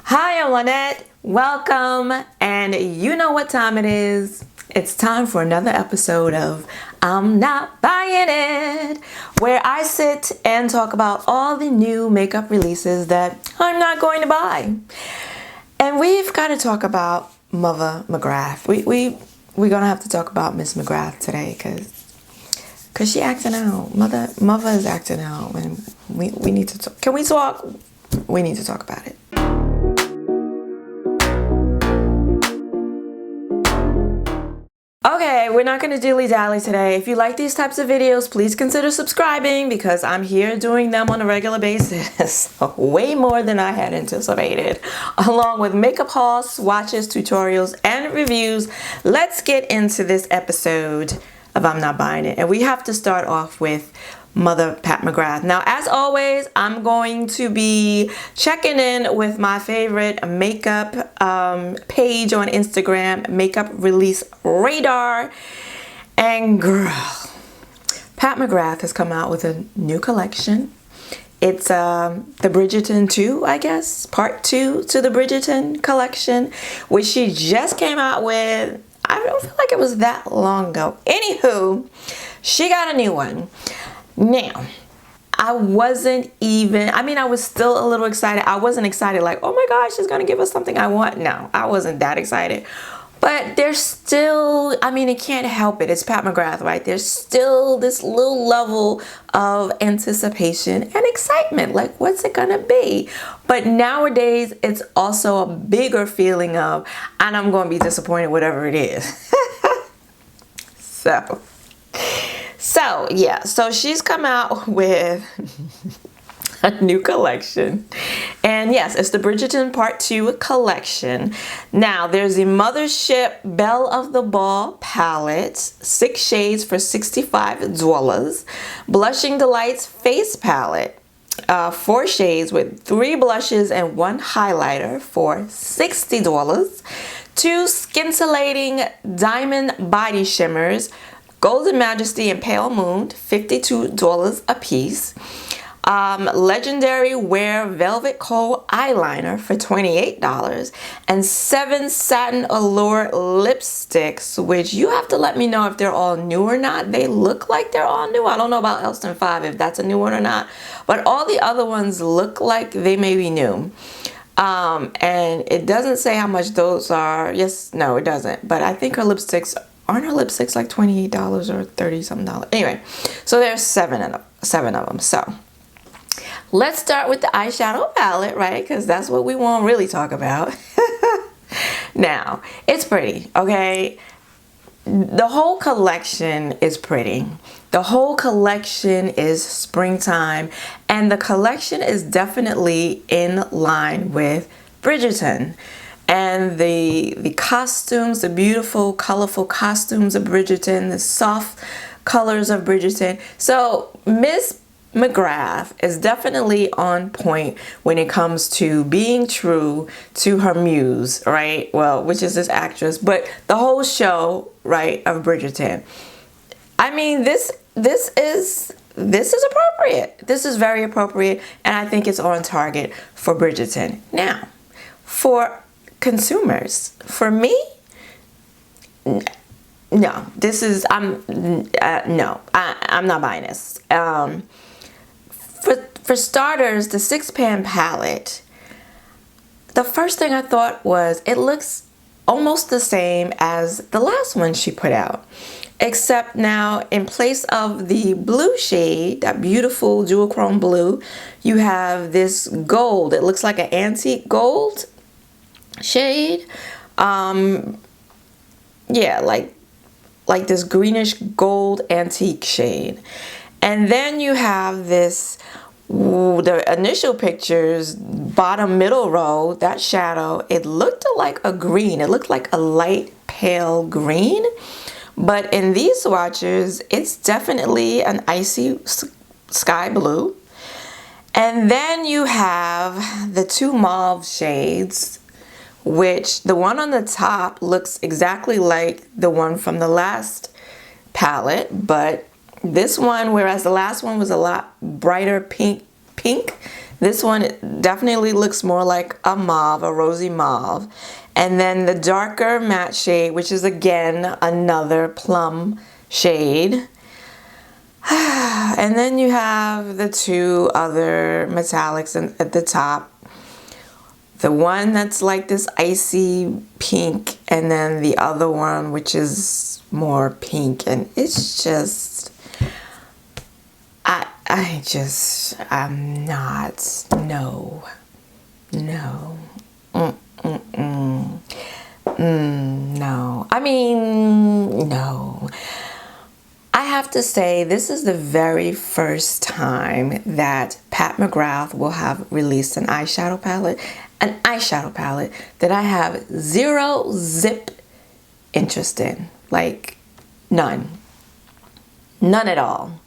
Hi, I'm Lynette. Welcome, and you know what time it is. It's time for another episode of I'm Not Buying It, where I sit and talk about all the new makeup releases that I'm not going to buy. And we've got to talk about Mother McGrath. We're gonna have to talk about Miss McGrath today because she acting out. Mother is acting out, and we need to talk. Can we talk? We need to talk about it. Okay, we're not going to dilly-dally today. If you like these types of videos, please consider subscribing because I'm here doing them on a regular basis. Way more than I had anticipated. Along with makeup hauls, swatches, tutorials, and reviews, let's get into this episode of I'm Not Buying It. And we have to start off with Mother Pat McGrath. Now, as always, I'm going to be checking in with my favorite makeup page on Instagram, Makeup Release Radar. And girl, Pat McGrath has come out with a new collection. It's the Bridgerton 2, I guess, part 2 to the Bridgerton collection, which she just came out with. I don't feel like it was that long ago. Anywho, she got a new one. Now, I was still a little excited. I wasn't excited like, oh my gosh, she's going to give us something I want. No, I wasn't that excited. But there's still, it can't help it. It's Pat McGrath, right? There's still this little level of anticipation and excitement. Like, what's it going to be? But nowadays, it's also a bigger feeling of, and I'm going to be disappointed, whatever it is. So she's come out with a new collection. And yes, it's the Bridgerton Part 2 collection. Now, there's the Mothership Belle of the Ball palette, 6 shades for $65. Blushing Delights face palette, 4 shades with 3 blushes and 1 highlighter for $60. 2 scintillating diamond body shimmers, Golden Majesty and Pale Moon, $52 a piece. Legendary Wear Velvet Kohl eyeliner for $28. And 7 Satin Allure lipsticks, which you have to let me know if they're all new or not. They look like they're all new. I don't know about Elston 5 if that's a new one or not. But all the other ones look like they may be new. And it doesn't say how much those are. No, it doesn't. But I think her lipsticks aren't her lipsticks like $28 or $30-something? Anyway, so there's 7 of them. So let's start with the eyeshadow palette, right? Because that's what we won't really talk about. Now, it's pretty, okay? The whole collection is pretty. The whole collection is springtime, and the collection is definitely in line with Bridgerton. And the costumes, the beautiful, colorful costumes of Bridgerton, the soft colors of Bridgerton. So Miss McGrath is definitely on point when it comes to being true to her muse, right? Well, which is this actress, but the whole show, right, of Bridgerton. This is appropriate. This is very appropriate, and I think it's on target for Bridgerton. Now, for consumers, for me, no, this is I'm not buying this. For starters, the 6-pan palette, the first thing I thought was it looks almost the same as the last one she put out, except now in place of the blue shade, that beautiful jewel chrome blue, you have this gold. It looks like an antique gold shade. Like this greenish gold antique shade. And then you have this, the initial pictures, bottom middle row, that shadow, it looked like a green. It looked like a light pale green. But in these swatches, it's definitely an icy sky blue. And then you have the 2 mauve shades, which the one on the top looks exactly like the one from the last palette, but this one, whereas the last one was a lot brighter pink, This one definitely looks more like a mauve, a rosy mauve. And then the darker matte shade, which is again another plum shade. And then you have the two other metallics at the top. The one that's like this icy pink, and then the other one which is more pink. And it's just, I'm not, no. No. I mean, no. I have to say, this is the very first time that Pat McGrath will have released an eyeshadow palette that I have zero zip interest in. Like, none. None at all.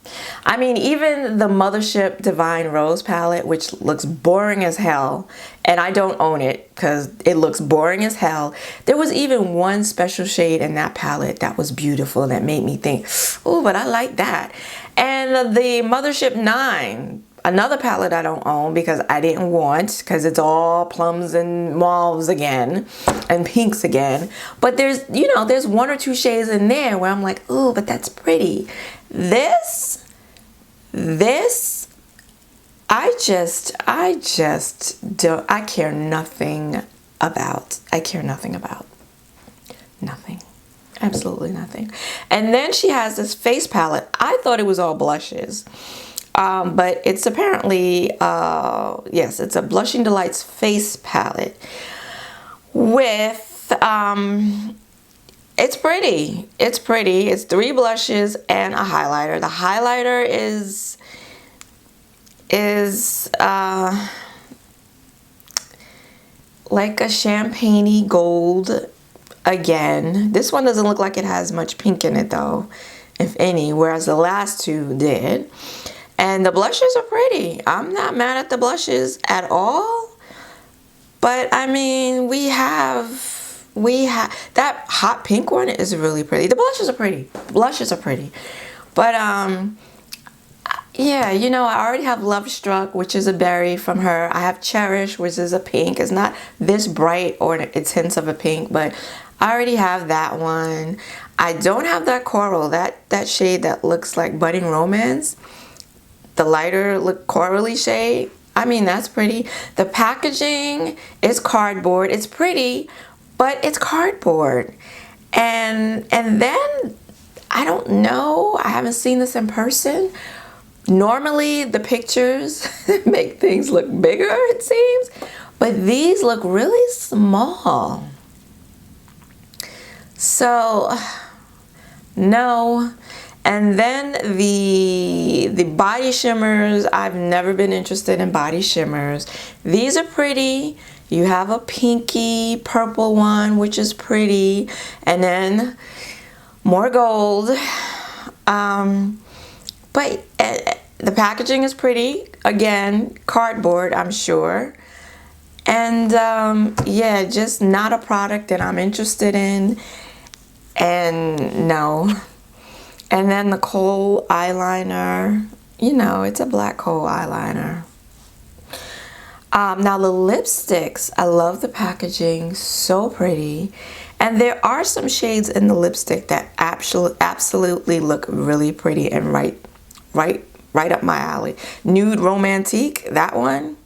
I mean, even the Mothership Divine Rose palette, which looks boring as hell, and I don't own it because it looks boring as hell. There was even one special shade in that palette that was beautiful that made me think, oh, but I like that. And the Mothership 9, another palette I don't own because I didn't want, because it's all plums and mauves again and pinks again. But there's, you know, there's one or two shades in there where I'm like, ooh, but that's pretty. This, I care nothing about. Nothing. Absolutely nothing. And then she has this face palette. I thought it was all blushes. But it's apparently, yes, it's a Blushing Delights face palette with, it's pretty. It's pretty. It's 3 blushes and a highlighter. The highlighter is like a champagne-y gold again. This one doesn't look like it has much pink in it though, if any, whereas the last two did. And the blushes are pretty. I'm not mad at the blushes at all. But I mean, we have that hot pink one is really pretty. The blushes are pretty. Blushes are pretty. But yeah, you know, I already have Love Struck, which is a berry from her. I have Cherish, which is a pink. It's not this bright or it's hints of a pink, but I already have that one. I don't have that coral, that shade that looks like Budding Romance. The lighter corally shade. I mean, that's pretty. The packaging is cardboard. It's pretty, but it's cardboard. And then, I don't know. I haven't seen this in person. Normally, the pictures make things look bigger, it seems. But these look really small. So, no. And then the body shimmers, I've never been interested in body shimmers. These are pretty. You have a pinky purple one, which is pretty. And then more gold. But the packaging is pretty. Again, cardboard, I'm sure. And yeah, just not a product that I'm interested in. And no. And then the kohl eyeliner, you know, it's a black kohl eyeliner. Now the lipsticks, I love the packaging, so pretty. And there are some shades in the lipstick that absolutely look really pretty and right up my alley. Nude Romantique, that one,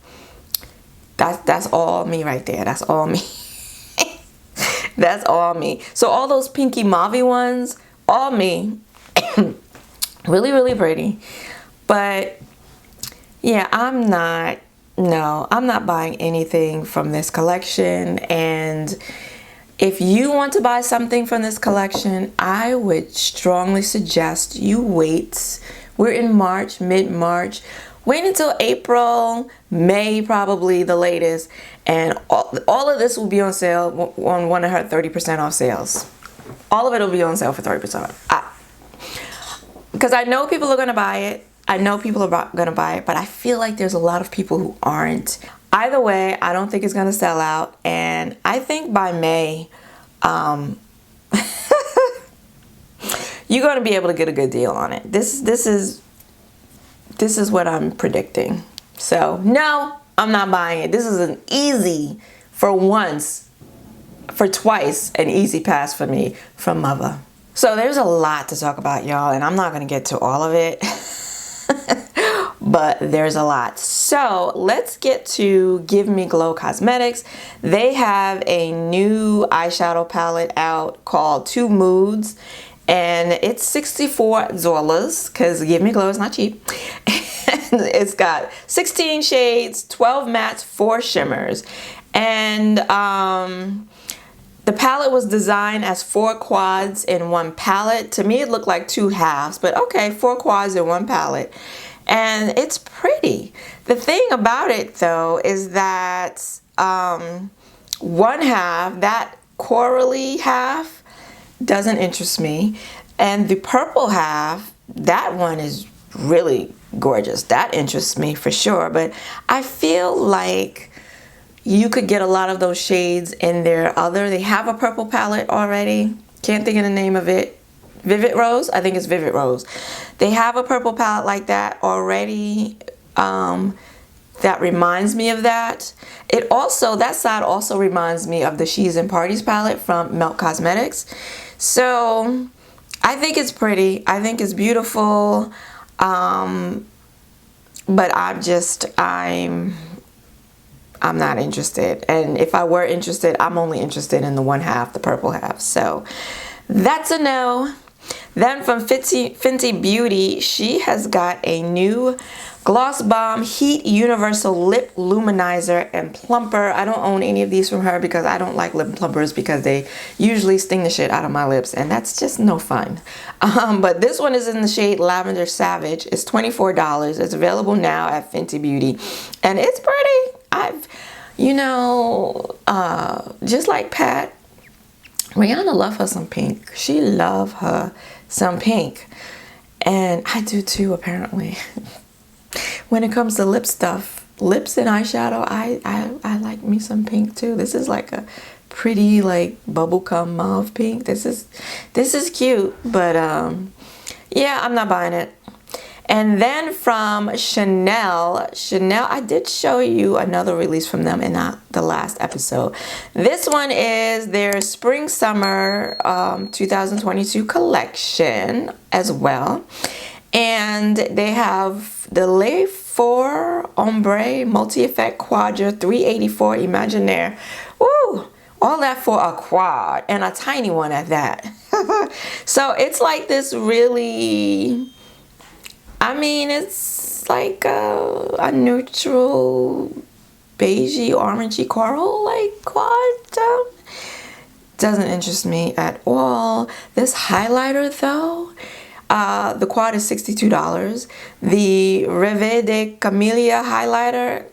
that's all me right there. That's all me. That's all me. So all those pinky mauve ones, all me. Really, really pretty. But yeah, I'm not buying anything from this collection. And if you want to buy something from this collection, I would strongly suggest you wait. We're in March, mid-March. Wait until April, May probably the latest, and all of this will be on sale on one of her 30% off sales. All of it will be on sale for 30% off. Because I know people are going to buy it. I know people are going to buy it, but I feel like there's a lot of people who aren't. Either way, I don't think it's going to sell out, and I think by May, you're going to be able to get a good deal on it. This is what I'm predicting. So no, I'm not buying it. This is an easy, for once, for twice, an easy pass for me from Mother. So there's a lot to talk about, y'all, and I'm not going to get to all of it. But there's a lot. So let's get to Give Me Glow Cosmetics. They have a new eyeshadow palette out called Two Moods, and it's $64 because Give Me Glow is not cheap. And it's got 16 shades, 12 mattes, 4 shimmers. And the palette was designed as 4 quads in one palette. To me, it looked like 2 halves, but okay, 4 quads in one palette. And it's pretty. The thing about it, though, is that one half, that corally half, doesn't interest me. And the purple half, that one is really gorgeous. That interests me for sure. But I feel like you could get a lot of those shades in their other. They have a purple palette already. Can't think of the name of it. Vivid Rose? I think it's Vivid Rose. They have a purple palette like that already. That reminds me of that. It also, that side also reminds me of the She's and Parties palette from Melt Cosmetics. So I think it's pretty. I think it's beautiful. But I'm not interested. And if I were interested, I'm only interested in the one half, the purple half. So that's a no. Then from Fenty Beauty, she has got a new Gloss Bomb Heat Universal Lip Luminizer and Plumper. I don't own any of these from her because I don't like lip plumpers because they usually sting the shit out of my lips, and that's just no fun. But this one is in the shade Lavender Savage. It's $24. It's available now at Fenty Beauty, and it's pretty. Just like Pat, Rihanna love her some pink. She love her some pink. And I do too, apparently. When it comes to lip stuff, lips and eyeshadow, I like me some pink too. This is like a pretty like bubblegum mauve pink. This is cute, but yeah, I'm not buying it. And then from Chanel, I did show you another release from them in the last episode. This one is their Spring Summer 2022 collection as well. And they have the Le 4 Ombre Multi-Effect Quadra 384 Imaginaire. Woo! All that for a quad, and a tiny one at that. So it's like this really... it's like a neutral beigey, orangey coral like quad. Doesn't interest me at all. This highlighter though, the quad is $62. The Rêve de Camellia highlighter,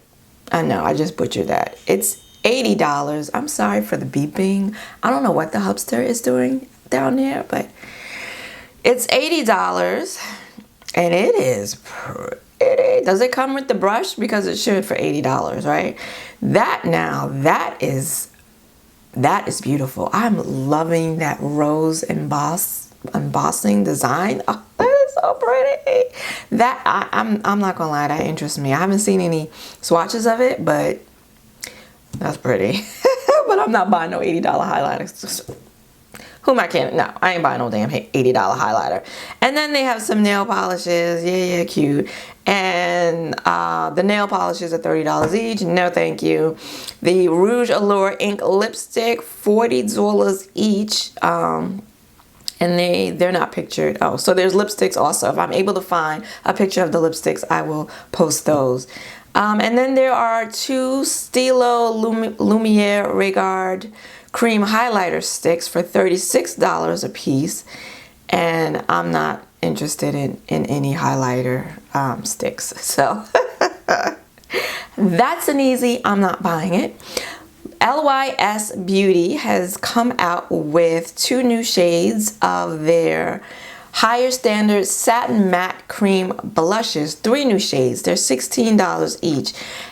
I know I just butchered that. It's $80. I'm sorry for the beeping. I don't know what the hubster is doing down there, but it's $80. And it is pretty. Does it come with the brush? Because it should for $80, right? That is beautiful. I'm loving that rose embossing design. Oh, that is so pretty. I'm not gonna lie, that interests me. I haven't seen any swatches of it, but that's pretty. But I'm not buying no $80 highlighters. Who am I kidding? No, I ain't buying no damn $80 highlighter. And then they have some nail polishes. Yeah, cute. And the nail polishes are $30 each. No, thank you. The Rouge Allure Ink Lipstick, $40 each. And they're not pictured. Oh, so there's lipsticks also. If I'm able to find a picture of the lipsticks, I will post those. And then there are 2 Stilo Lumiere Regard cream highlighter sticks for $36 a piece, and I'm not interested in any highlighter sticks, so that's an easy, I'm not buying it. LYS Beauty has come out with 2 new shades of their Higher Standard Satin Matte Cream Blushes. 3 new shades. They're $16 each,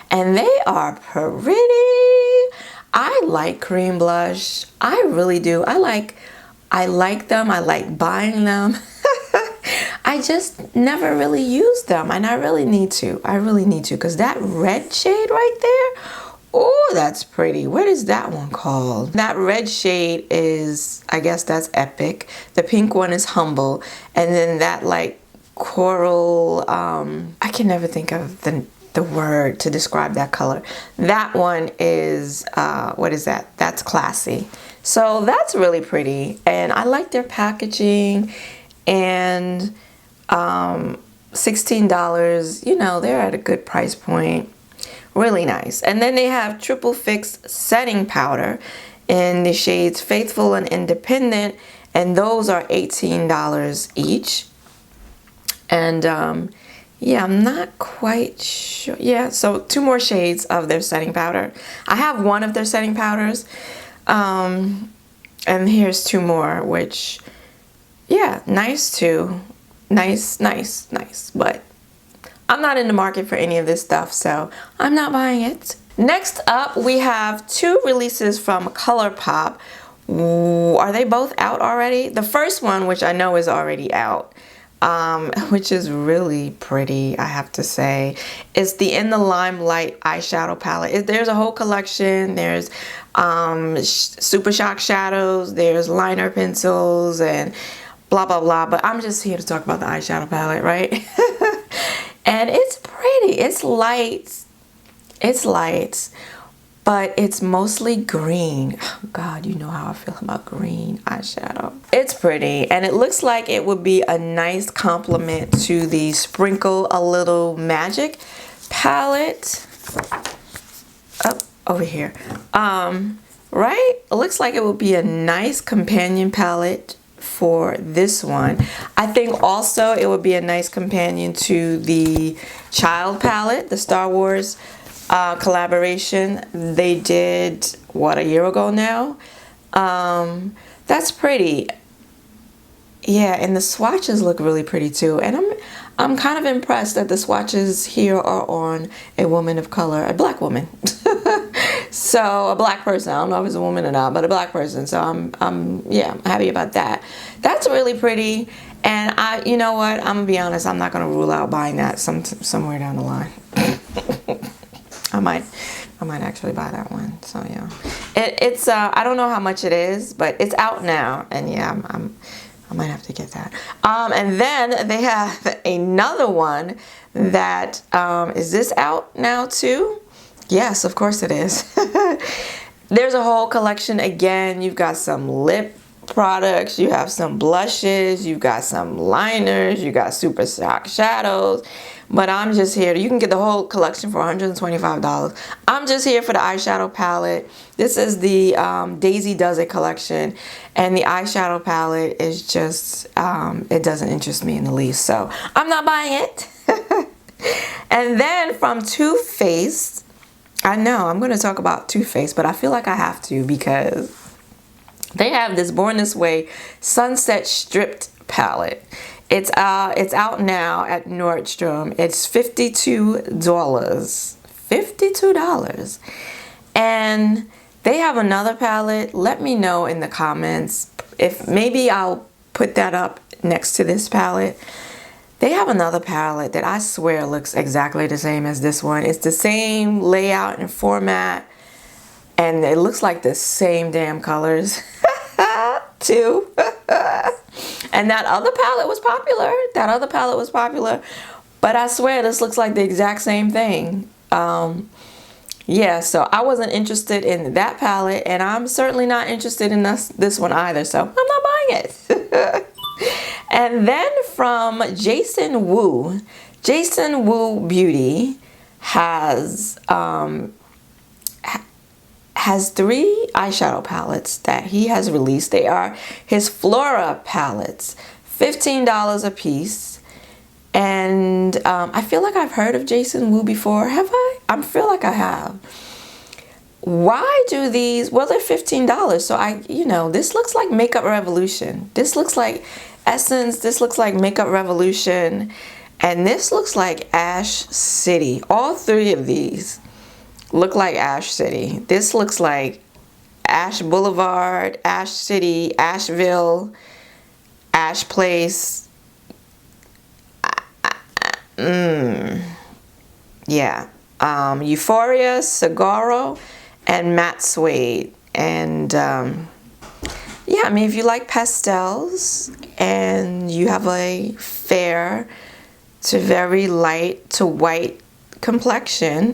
and they are pretty. I like cream blush. I really do. I like them. I like buying them. I just never really use them, and I really need to. I really need to, because that red shade right there, oh, that's pretty. What is that one called? That red shade is, I guess that's Epic. The pink one is Humble. And then that like coral, I can never think of the word to describe that color. That one is, what is that? That's Classy. So that's really pretty. And I like their packaging. And $16, you know, they're at a good price point. Really nice. And then they have Triple Fix setting powder in the shades Faithful and Independent, and those are $18 each. And yeah, I'm not quite sure. Yeah, so 2 more shades of their setting powder. I have one of their setting powders, and here's 2 more, which, yeah, nice too. Nice, but I'm not in the market for any of this stuff, so I'm not buying it. Next up, we have 2 releases from ColourPop. Are they both out already? The first one, which I know is already out, which is really pretty, I have to say, is the In the Limelight eyeshadow palette. There's a whole collection. There's Super Shock shadows, there's liner pencils, and blah, blah, blah. But I'm just here to talk about the eyeshadow palette, right? And it's pretty. It's light, but it's mostly green. Oh God, you know how I feel about green eyeshadow. It's pretty, and it looks like it would be a nice complement to the Sprinkle a Little Magic palette. Up over here. Right? It looks like it would be a nice companion palette for this one. I think also it would be a nice companion to the Child palette, the Star Wars collaboration they did, what, a year ago now. That's pretty. Yeah, and the swatches look really pretty too, and I'm kind of impressed that the swatches here are on a woman of color, a black woman. So a black person, I don't know if it's a woman or not, but a black person. So I'm happy about that. That's really pretty. And you know what? I'm gonna be honest. I'm not gonna rule out buying that somewhere down the line. I might actually buy that one. So yeah, it's I don't know how much it is, but it's out now, and yeah, I might have to get that. And then they have another one that is this out now too? Yes, of course it is. There's a whole collection again. You've got some lip products, you have some blushes, you've got some liners, you got Super Shock shadows. But I'm just here. You can get the whole collection for $125. I'm just here for the eyeshadow palette. This is the Daisy Does It collection. And the eyeshadow palette is just, it doesn't interest me in the least. So I'm not buying it. And then from Too Faced, I know I'm going to talk about Too Faced, but I feel like I have to because they have this Born This Way Sunset Stripped palette. It's out now at Nordstrom. It's $52. $52. And they have another palette. Let me know in the comments if maybe I'll put that up next to this palette. They have another palette that I swear looks exactly the same as this one. It's the same layout and format, and it looks like the same damn colors too. And that other palette was popular. But I swear this looks like the exact same thing. Yeah, so I wasn't interested in that palette, and I'm certainly not interested in this one either, so I'm not buying it. And then from Jason Wu Beauty has 3 eyeshadow palettes that he has released. They are his Flora palettes, $15 a piece. And I feel like I've heard of Jason Wu before. Have I? I feel like I have. Why do these? Well, they're $15. So this looks like Makeup Revolution. This looks like Essence. This looks like Makeup Revolution. And this looks like Ash City. All 3 of these look like Ash City. This looks like Ash Boulevard, Ash City, Asheville, Ash Place. Yeah. Euphoria, Saguaro, and Matte Suede. And yeah, I mean, if you like pastels and you have a fair to very light to white complexion,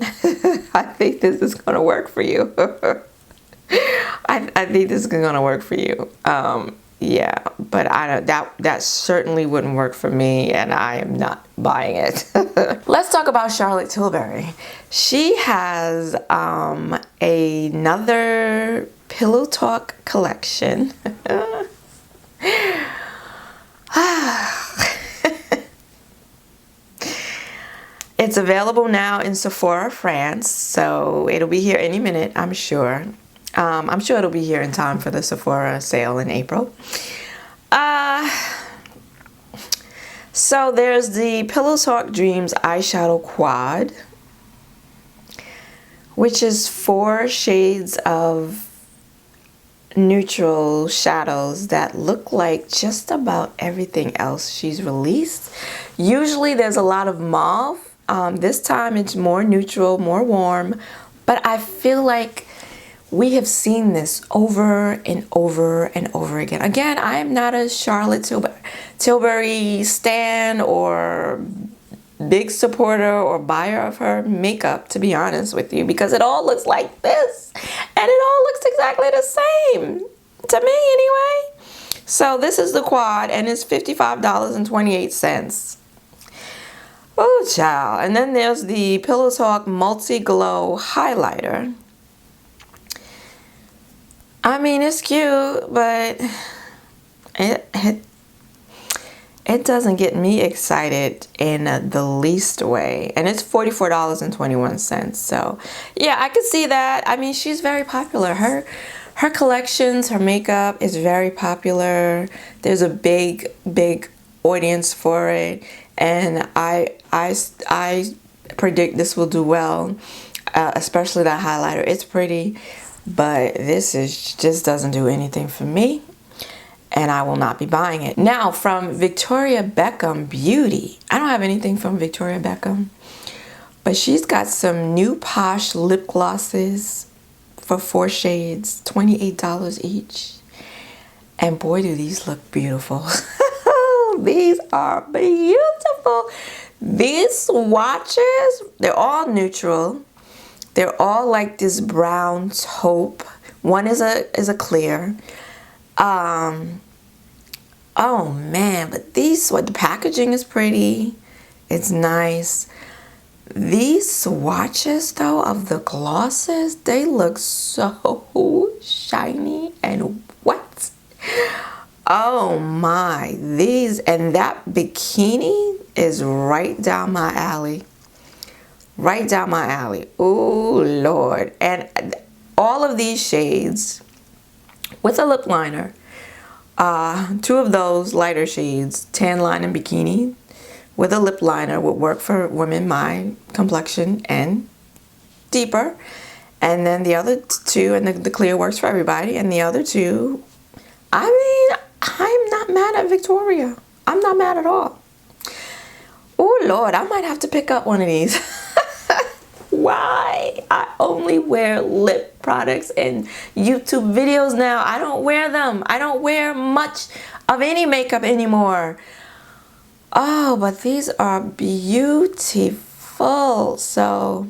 I think this is going to work for you. I think this is going to work for you. Yeah, but that certainly wouldn't work for me, and I am not buying it. Let's talk about Charlotte Tilbury. She has another Pillow Talk collection. It's available now in Sephora, France, so it'll be here any minute, I'm sure. I'm sure it'll be here in time for the Sephora sale in April. So there's the Pillow Talk Dreams eyeshadow quad, which is 4 shades of neutral shadows that look like just about everything else she's released. Usually there's a lot of mauve. This time it's more neutral, more warm, but I feel like we have seen this over and over and over again. Again, I am not a Charlotte Tilbury stan or big supporter or buyer of her makeup, to be honest with you, because it all looks like this and it all looks exactly the same to me anyway. So this is the quad and it's $55.28. Oh child. And then there's the Pillow Talk Multi Glow highlighter. I mean, it's cute, but it doesn't get me excited in the least way. And it's $44.21. So yeah, I could see that. I mean, she's very popular. Her collections, her makeup is very popular. There's a big audience for it, and I predict this will do well, especially that highlighter. It's pretty, but this just doesn't do anything for me, and I will not be buying it. Now, from Victoria Beckham Beauty. I don't have anything from Victoria Beckham, but she's got some new Posh lip glosses for 4 shades, $28 each. And boy, do these look beautiful. These are beautiful. These swatches, they're all neutral. They're all like this brown taupe. One is a clear. Oh man, but the packaging is pretty. It's nice. These swatches though of the glosses, they look so shiny and wet. Oh my, these, and that bikini is right down my alley. Right down my alley. Oh Lord. And all of these shades with a lip liner, 2 of those lighter shades, tan line and bikini, with a lip liner would work for women my complexion and deeper. And then the other 2, and the clear works for everybody, and the other 2, I mean, I'm not mad at Victoria. I'm not mad at all. Oh Lord, I might have to pick up one of these. Why? I only wear lip products in YouTube videos now. I don't wear them. I don't wear much of any makeup anymore. Oh, but these are beautiful. So,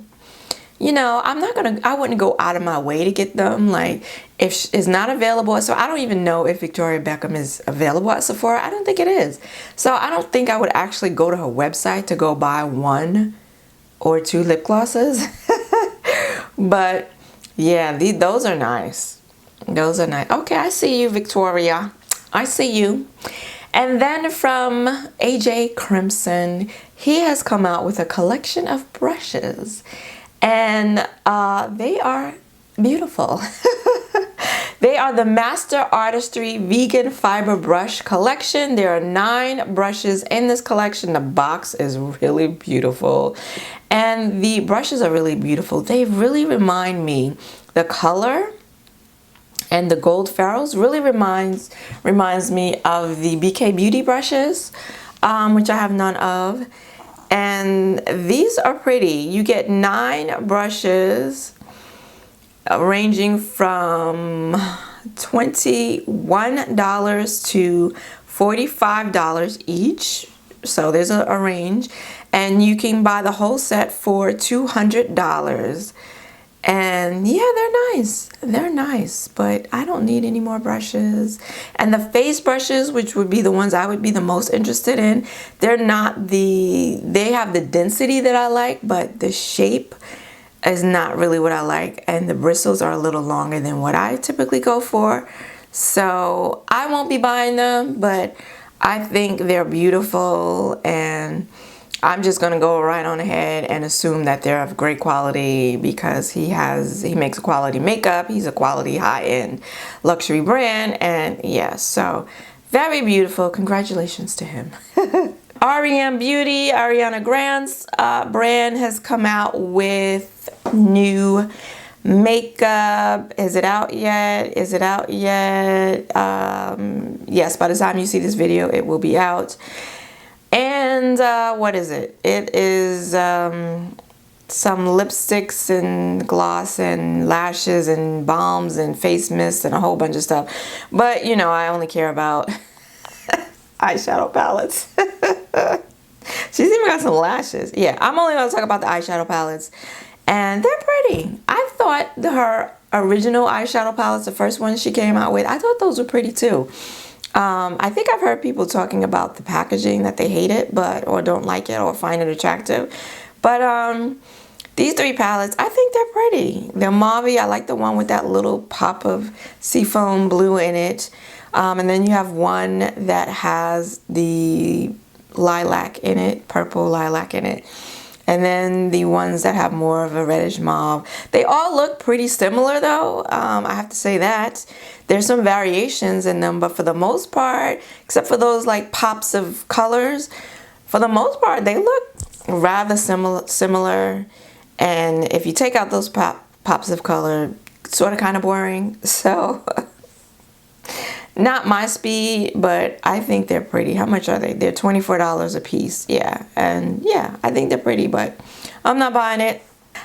you know, I wouldn't go out of my way to get them. Like, if it's not available, so I don't even know if Victoria Beckham is available at Sephora. I don't think it is. So I don't think I would actually go to her website to go buy 1 or 2 lip glosses. But yeah, those are nice. Those are nice. Okay, I see you, Victoria. I see you. And then from AJ Crimson, he has come out with a collection of brushes. And they are beautiful. They are the Master Artistry Vegan Fiber Brush Collection. There are 9 brushes in this collection. The box is really beautiful. And the brushes are really beautiful. They really remind me, the color and the gold ferrules really reminds me of the BK Beauty brushes, which I have none of. And these are pretty. You get 9 brushes ranging from $21 to $45 each. So there's a range. And you can buy the whole set for $200. And yeah, they're nice. They're nice, but I don't need any more brushes. And the face brushes, which would be the ones I would be the most interested in, they have the density that I like, but the shape is not really what I like. And the bristles are a little longer than what I typically go for. So I won't be buying them, but I think they're beautiful, and I'm just gonna go right on ahead and assume that they're of great quality because he makes a quality makeup. He's a quality high-end luxury brand, and yeah, so very beautiful. Congratulations to him. LYS Beauty, Ariana Grande's brand, has come out with new makeup. Is it out yet? Is it out yet? Yes, by the time you see this video, it will be out. And what is it? It is some lipsticks and gloss and lashes and balms and face mist and a whole bunch of stuff. But you know, I only care about eyeshadow palettes. She's even got some lashes. Yeah, I'm only going to talk about the eyeshadow palettes. And they're pretty. I thought her original eyeshadow palettes, the first one she came out with, I thought those were pretty too. I think I've heard people talking about the packaging, that they hate it, or don't like it, or find it attractive. But these 3 palettes, I think they're pretty. They're mauvey. I like the one with that little pop of seafoam blue in it. And then you have one that has the lilac in it, purple lilac in it. And then the ones that have more of a reddish mauve. They all look pretty similar though. I have to say that. There's some variations in them, but for the most part, except for those like pops of colors, for the most part, they look rather similar. And if you take out those pops of color, sort of kind of boring. So not my speed, but I think they're pretty. How much are they? They're $24 a piece. Yeah, and yeah, I think they're pretty, but I'm not buying it.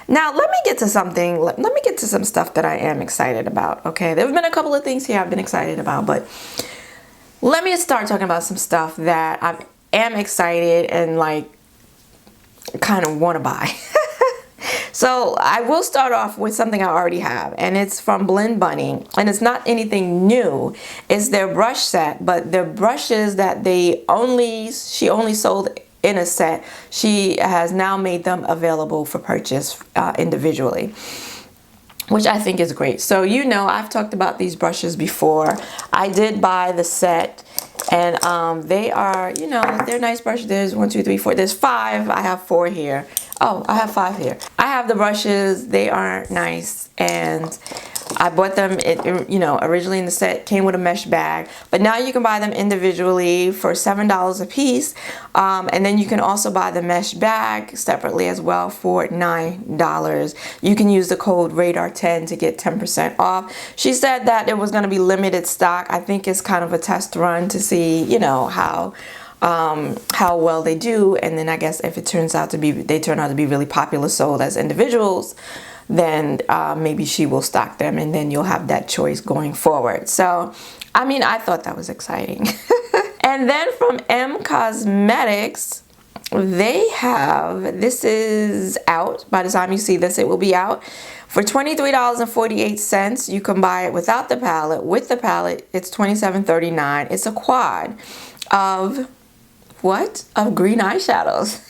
Now let me get to something. Let me get to some stuff that I am excited about. Okay, there have been a couple of things here I've been excited about, but let me start talking about some stuff that I am excited and like kind of want to buy. So I will start off with something I already have, and it's from Blend Bunny, and it's not anything new. It's their brush set, but the brushes that she only sold in a set, she has now made them available for purchase individually, which I think is great. So you know, I've talked about these brushes before. I did buy the set, and they are, you know, they're nice brushes. There's 1, 2, 3, 4. There's 5. I have 4 here. Oh, I have 5 here. I have the brushes. They are nice, and I bought them, you know, originally in the set came with a mesh bag, but now you can buy them individually for $7 a piece, and then you can also buy the mesh bag separately as well for $9. You can use the code RADAR10 to get 10% off. She said that it was going to be limited stock. I think it's kind of a test run to see, you know, how well they do, and then I guess if it turns out to be, they turn out to be really popular sold as individuals, then maybe she will stock them, and then you'll have that choice going forward. So I mean, I thought that was exciting. And then from M Cosmetics, they have, this is out by the time you see this, it will be out for $23.48. You can buy it without the palette. With the palette, it's $27.39. It's a quad of what? Of green eyeshadows.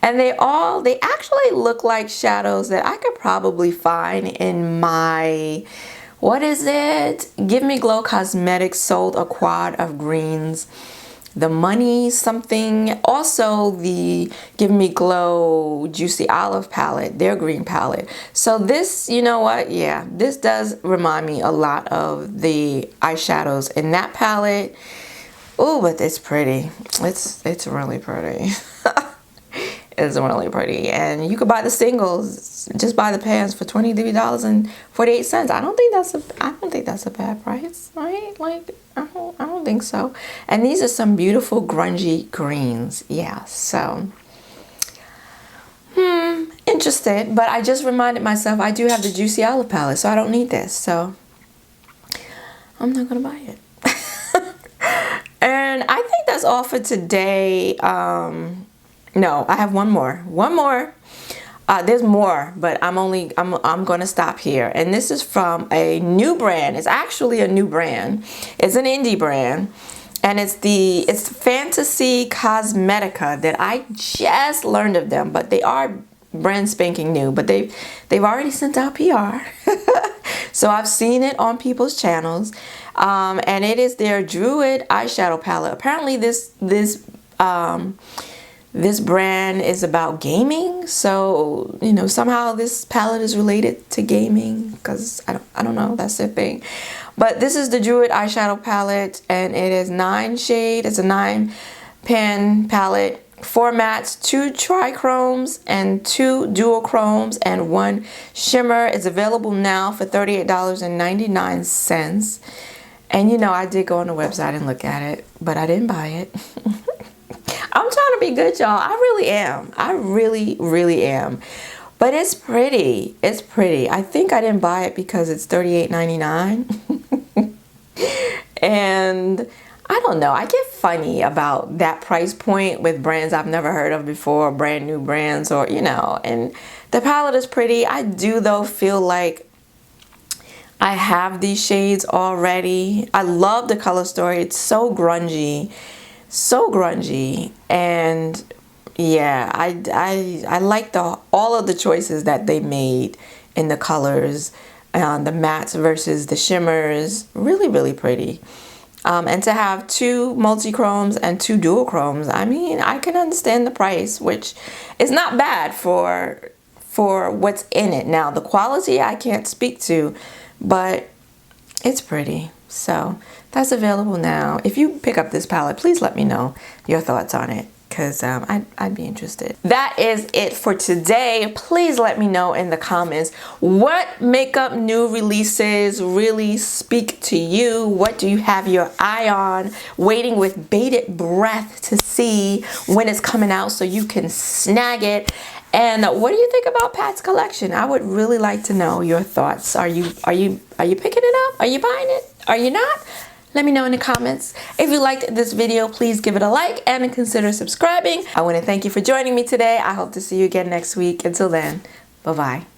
And they actually look like shadows that I could probably find in my, what is it? Give Me Glow Cosmetics sold a quad of greens. The Money something. Also the Give Me Glow Juicy Olive palette, their green palette. So this, you know what? Yeah, this does remind me a lot of the eyeshadows in that palette. Oh, but it's pretty. It's really pretty. It's really pretty. And you could buy the singles, just buy the pans for $23.48. I don't think that's a bad price, right? Like I don't don't think so. And these are some beautiful grungy greens. Yeah, so interested, but I just reminded myself I do have the Juicy Olive palette, so I don't need this, so I'm not gonna buy it. And I think that's all for today. No, I have one more. There's more, but I'm gonna stop here. And this is from a new brand. It's actually a new brand. It's an indie brand, and it's Fantasy Cosmetica that I just learned of them, but they are brand spanking new. But they've already sent out PR, so I've seen it on people's channels, and it is their Druid eyeshadow palette. Apparently, this brand is about gaming, so you know, somehow this palette is related to gaming, because I don't know, that's their thing. But this is the Druid eyeshadow palette, and it is 9 shade. It's a 9-pan palette, 4 mattes, 2 trichromes, and 2 duochromes, and 1 shimmer. It's available now for $38.99. And you know, I did go on the website and look at it, but I didn't buy it. I'm trying to be good, y'all. I really am. I really, really am. But it's pretty. It's pretty. I think I didn't buy it because it's $38.99. And I don't know. I get funny about that price point with brands I've never heard of before, brand new brands, or, you know, and the palette is pretty. I do, though, feel like I have these shades already. I love the color story. It's so grungy. So grungy, and yeah, I like all of the choices that they made in the colors, the mattes versus the shimmers. Really, really pretty. And to have 2 multi-chromes and 2 duochromes, I mean, I can understand the price, which is not bad for what's in it. Now, the quality I can't speak to, but it's pretty. So that's available now. If you pick up this palette, please let me know your thoughts on it, because I'd be interested. That is it for today. Please let me know in the comments what makeup new releases really speak to you. What do you have your eye on, waiting with bated breath to see when it's coming out so you can snag it? And what do you think about Pat's collection? I would really like to know your thoughts. Are you picking it up? Are you buying it? Are you not? Let me know in the comments. If you liked this video, please give it a like and consider subscribing. I want to thank you for joining me today. I hope to see you again next week. Until then, bye-bye.